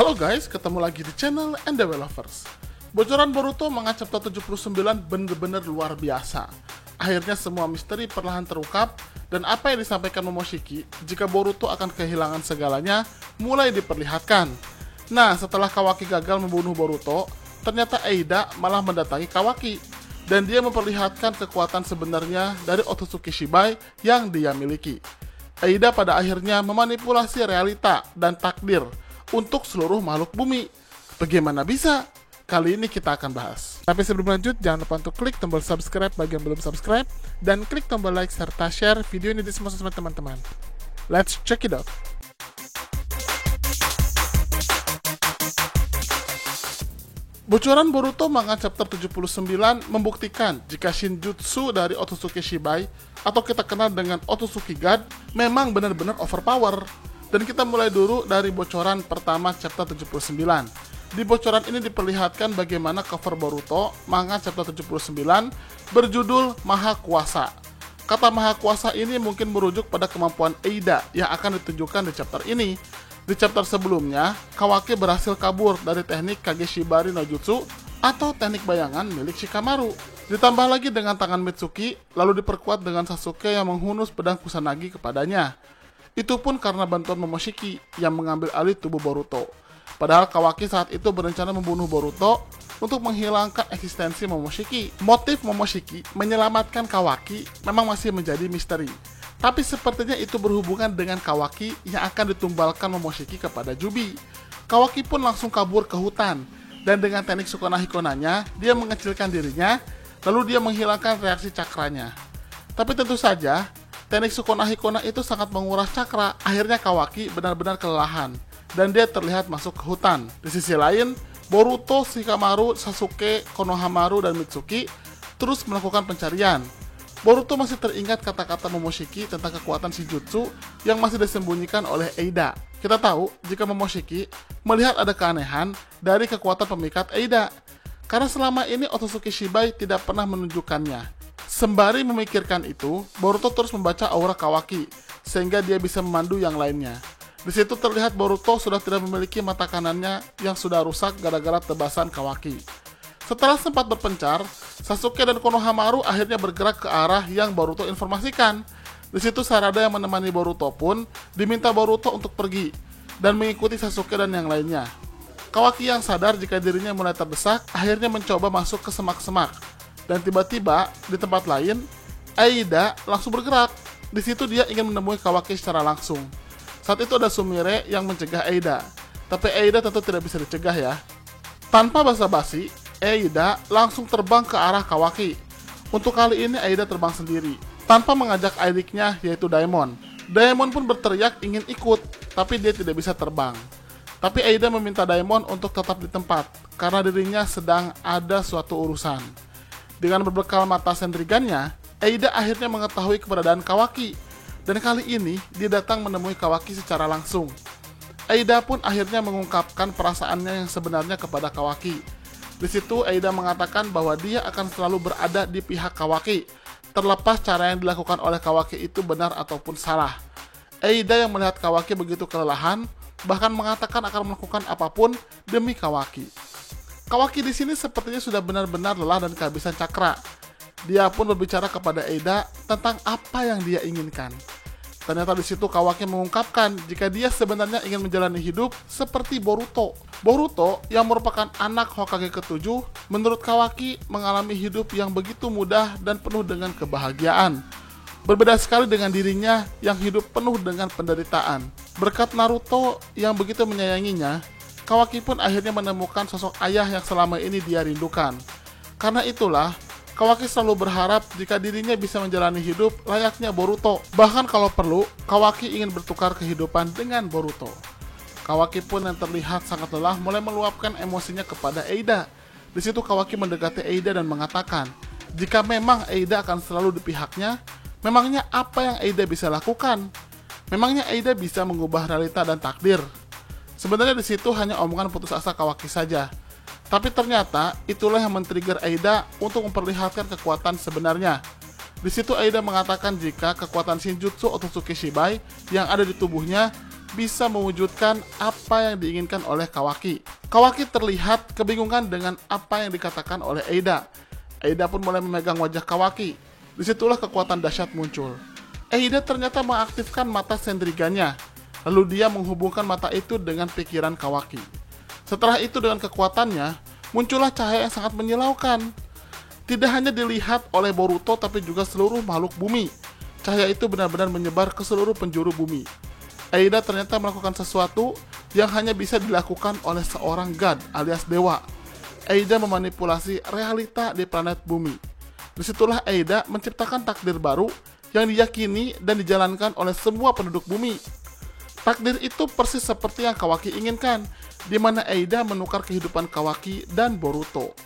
Halo guys, ketemu lagi di channel NDW Lovers. Bocoran Boruto manga chapter 79 bener-bener luar biasa. Akhirnya semua misteri perlahan terungkap, dan apa yang disampaikan Momoshiki jika Boruto akan kehilangan segalanya mulai diperlihatkan. Nah, setelah Kawaki gagal membunuh Boruto, ternyata Eida malah mendatangi Kawaki, dan dia memperlihatkan kekuatan sebenarnya dari Otsutsuki Shibai yang dia miliki. Eida pada akhirnya memanipulasi realita dan takdir untuk seluruh makhluk bumi. Bagaimana bisa? Kali ini kita akan bahas. Tapi sebelum lanjut, jangan lupa untuk klik tombol subscribe bagi yang belum subscribe, dan klik tombol like serta share video ini di semua sosmed teman-teman. Let's check it out. Bocoran Boruto manga chapter 79 membuktikan jika Shinjutsu dari Otsutsuki Shibai, atau kita kenal dengan Otsutsuki God, memang benar-benar overpower. Dan kita mulai dulu dari bocoran pertama chapter 79. Di bocoran ini diperlihatkan bagaimana cover Boruto manga chapter 79 berjudul Maha Kuasa. Kata Maha Kuasa ini mungkin merujuk pada kemampuan Eida yang akan ditunjukkan di chapter ini. Di chapter sebelumnya, Kawaki berhasil kabur dari teknik Kageshibari no Jutsu atau teknik bayangan milik Shikamaru. Ditambah lagi dengan tangan Mitsuki, lalu diperkuat dengan Sasuke yang menghunus pedang Kusanagi kepadanya. Itu pun karena bantuan Momoshiki yang mengambil alih tubuh Boruto. Padahal Kawaki saat itu berencana membunuh Boruto untuk menghilangkan eksistensi Momoshiki. Motif Momoshiki menyelamatkan Kawaki memang masih menjadi misteri. Tapi sepertinya itu berhubungan dengan Kawaki yang akan ditumbalkan Momoshiki kepada Jubi. Kawaki pun langsung kabur ke hutan, dan dengan teknik Sukuna Hikonanya, dia mengecilkan dirinya, lalu dia menghilangkan reaksi cakranya. Tapi tentu saja, teknik Sukuna Hikona itu sangat menguras cakra. Akhirnya Kawaki benar-benar kelelahan, dan dia terlihat masuk ke hutan. Di sisi lain, Boruto, Shikamaru, Sasuke, Konohamaru, dan Mitsuki terus melakukan pencarian. Boruto masih teringat kata-kata Momoshiki tentang kekuatan Shinjutsu yang masih disembunyikan oleh Eida. Kita tahu jika Momoshiki melihat ada keanehan dari kekuatan pemikat Eida, karena selama ini Otsutsuki Shibai tidak pernah menunjukkannya. Sembari memikirkan itu, Boruto terus membaca aura Kawaki, sehingga dia bisa memandu yang lainnya. Di situ terlihat Boruto sudah tidak memiliki mata kanannya yang sudah rusak gara-gara tebasan Kawaki. Setelah sempat berpencar, Sasuke dan Konohamaru akhirnya bergerak ke arah yang Boruto informasikan. Di situ Sarada yang menemani Boruto pun diminta Boruto untuk pergi dan mengikuti Sasuke dan yang lainnya. Kawaki yang sadar jika dirinya mulai terdesak akhirnya mencoba masuk ke semak-semak. Dan tiba-tiba di tempat lain, Eida langsung bergerak. Di situ dia ingin menemui Kawaki secara langsung. Saat itu ada Sumire yang mencegah Eida, tapi Eida tentu tidak bisa dicegah ya. Tanpa basa-basi, Eida langsung terbang ke arah Kawaki. Untuk kali ini Eida terbang sendiri, tanpa mengajak adiknya yaitu Daemon. Daemon pun berteriak ingin ikut, tapi dia tidak bisa terbang. Tapi Eida meminta Daemon untuk tetap di tempat, karena dirinya sedang ada suatu urusan. Dengan berbekal mata sendrigannya, Eida akhirnya mengetahui keberadaan Kawaki. Dan kali ini, dia datang menemui Kawaki secara langsung. Eida pun akhirnya mengungkapkan perasaannya yang sebenarnya kepada Kawaki. Di situ Eida mengatakan bahwa dia akan selalu berada di pihak Kawaki, terlepas cara yang dilakukan oleh Kawaki itu benar ataupun salah. Eida yang melihat Kawaki begitu kelelahan, bahkan mengatakan akan melakukan apapun demi Kawaki. Kawaki di sini sepertinya sudah benar-benar lelah dan kehabisan cakra. Dia pun berbicara kepada Eida tentang apa yang dia inginkan. Ternyata di situ Kawaki mengungkapkan jika dia sebenarnya ingin menjalani hidup seperti Boruto. Boruto yang merupakan anak Hokage ke-7, menurut Kawaki mengalami hidup yang begitu mudah dan penuh dengan kebahagiaan. Berbeda sekali dengan dirinya yang hidup penuh dengan penderitaan. Berkat Naruto yang begitu menyayanginya, Kawaki pun akhirnya menemukan sosok ayah yang selama ini dia rindukan. Karena itulah, Kawaki selalu berharap jika dirinya bisa menjalani hidup layaknya Boruto. Bahkan kalau perlu, Kawaki ingin bertukar kehidupan dengan Boruto. Kawaki pun yang terlihat sangat lelah mulai meluapkan emosinya kepada Eida. Di situ Kawaki mendekati Eida dan mengatakan, jika memang Eida akan selalu di pihaknya, memangnya apa yang Eida bisa lakukan? Memangnya Eida bisa mengubah realita dan takdir? Sebenarnya di situ hanya omongan putus asa Kawaki saja. Tapi ternyata itulah yang men-trigger Eida untuk memperlihatkan kekuatan sebenarnya. Di situ Eida mengatakan jika kekuatan Shinjutsu Otsutsuki Shibai yang ada di tubuhnya bisa mewujudkan apa yang diinginkan oleh Kawaki. Kawaki terlihat kebingungan dengan apa yang dikatakan oleh Eida. Eida pun mulai memegang wajah Kawaki. Disitulah kekuatan dahsyat muncul. Eida ternyata mengaktifkan mata sendriganya. Lalu dia menghubungkan mata itu dengan pikiran Kawaki. Setelah itu dengan kekuatannya, muncullah cahaya yang sangat menyilaukan. Tidak hanya dilihat oleh Boruto tapi juga seluruh makhluk bumi. Cahaya itu benar-benar menyebar ke seluruh penjuru bumi. Eida ternyata melakukan sesuatu yang hanya bisa dilakukan oleh seorang god alias dewa. Eida memanipulasi realita di planet bumi. Disitulah Eida menciptakan takdir baru yang diyakini dan dijalankan oleh semua penduduk bumi. Takdir itu persis seperti yang Kawaki inginkan, di mana Eida menukar kehidupan Kawaki dan Boruto.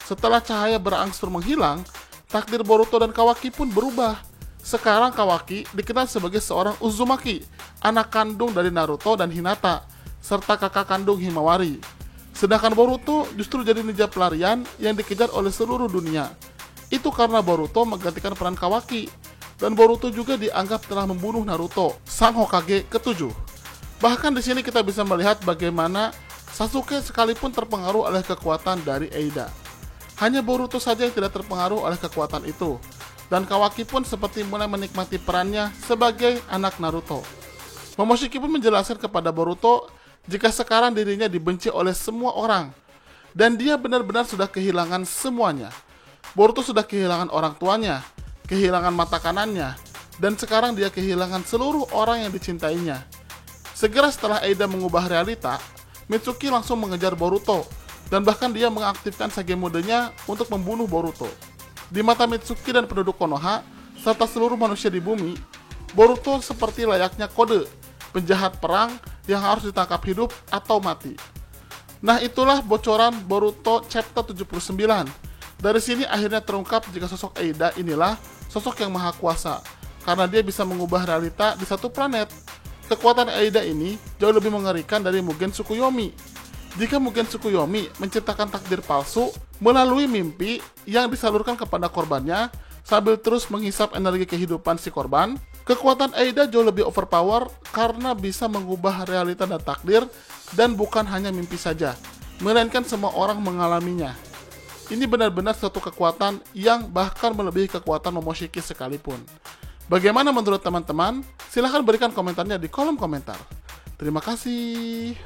Setelah cahaya berangsur menghilang, takdir Boruto dan Kawaki pun berubah. Sekarang Kawaki dikenal sebagai seorang Uzumaki, anak kandung dari Naruto dan Hinata, serta kakak kandung Himawari. Sedangkan Boruto justru jadi ninja pelarian yang dikejar oleh seluruh dunia. Itu karena Boruto menggantikan peran Kawaki, dan Boruto juga dianggap telah membunuh Naruto, sang Hokage ke-7. Bahkan di sini kita bisa melihat bagaimana Sasuke sekalipun terpengaruh oleh kekuatan dari Eida. Hanya Boruto saja yang tidak terpengaruh oleh kekuatan itu. Dan Kawaki pun seperti mulai menikmati perannya sebagai anak Naruto. Momoshiki pun menjelaskan kepada Boruto jika sekarang dirinya dibenci oleh semua orang. Dan dia benar-benar sudah kehilangan semuanya. Boruto sudah kehilangan orang tuanya, kehilangan mata kanannya, dan sekarang dia kehilangan seluruh orang yang dicintainya. Segera setelah Eida mengubah realita, Mitsuki langsung mengejar Boruto. Dan bahkan dia mengaktifkan Sage Mode-nya untuk membunuh Boruto. Di mata Mitsuki dan penduduk Konoha, serta seluruh manusia di bumi, Boruto seperti layaknya kode, penjahat perang yang harus ditangkap hidup atau mati. Nah itulah bocoran Boruto chapter 79. Dari sini akhirnya terungkap jika sosok Eida inilah sosok yang maha kuasa, karena dia bisa mengubah realita di satu planet. Kekuatan Eida ini jauh lebih mengerikan dari Mugen Tsukuyomi. Jika Mugen Tsukuyomi menciptakan takdir palsu melalui mimpi yang disalurkan kepada korbannya sambil terus menghisap energi kehidupan si korban, kekuatan Eida jauh lebih overpower karena bisa mengubah realita dan takdir, dan bukan hanya mimpi saja, melainkan semua orang mengalaminya. Ini benar-benar suatu kekuatan yang bahkan melebihi kekuatan Momoshiki sekalipun. Bagaimana menurut teman-teman? Silahkan berikan komentarnya di kolom komentar. Terima kasih.